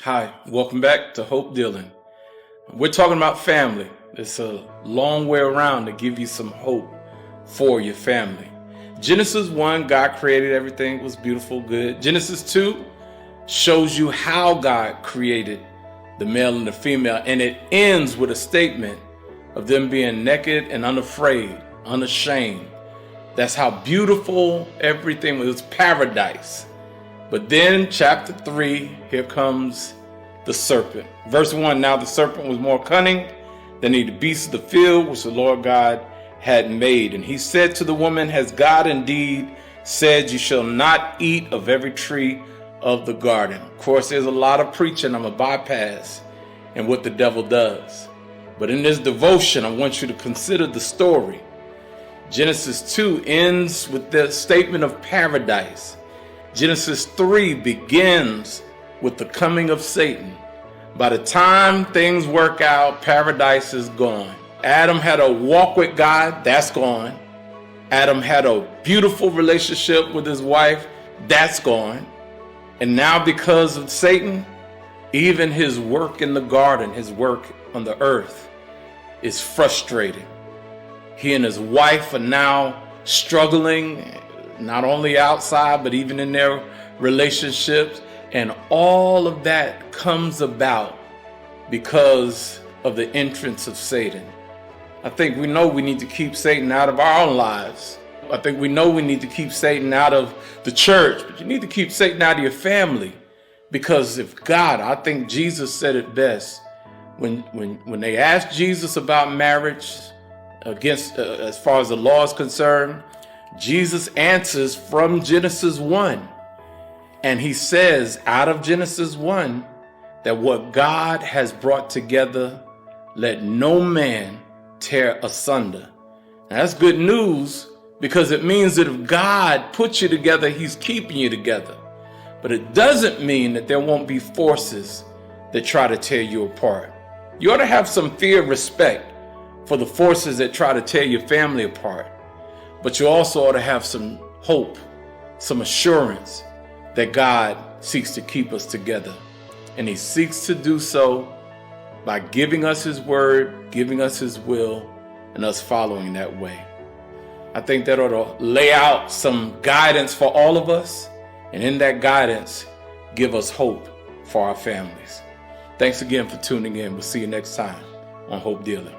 Hi, welcome back to Hope Dealing. We're talking about family. It's a long way around to give you some hope for your family. Genesis 1, God created everything, it was beautiful, good. Genesis 2 shows you how God created the male and the female, and it ends with a statement of them being naked and unafraid, unashamed. That's how beautiful everything was. It was paradise. But then chapter 3, here comes the serpent. Verse 1, now the serpent was more cunning than any beast of the field which the Lord God had made. And he said to the woman, has God indeed said, you shall not eat of every tree of the garden? Of course, there's a lot of preaching I'm going to bypass and what the devil does. But in this devotion, I want you to consider the story. Genesis 2 ends with the statement of paradise. Genesis 3 begins with the coming of Satan. By the time things work out, paradise is gone. Adam had a walk with God, that's gone. Adam had a beautiful relationship with his wife, that's gone. And now because of Satan, even his work in the garden, his work on the earth is frustrated. He and his wife are now struggling, not only outside, but even in their relationships. And all of that comes about because of the entrance of Satan. I think we know we need to keep Satan out of our own lives. I think we know we need to keep Satan out of the church, but you need to keep Satan out of your family. Because if God, I think Jesus said it best, when they asked Jesus about marriage, as far as the law is concerned, Jesus answers from Genesis 1. And he says out of Genesis 1 that what God has brought together, let no man tear asunder. Now, that's good news, because it means that if God puts you together, he's keeping you together. But it doesn't mean that there won't be forces that try to tear you apart. You ought to have some fear and respect for the forces that try to tear your family apart. But you also ought to have some hope, some assurance that God seeks to keep us together. And he seeks to do so by giving us his word, giving us his will, and us following that way. I think that ought to lay out some guidance for all of us. And in that guidance, give us hope for our families. Thanks again for tuning in. We'll see you next time on Hope Dealing.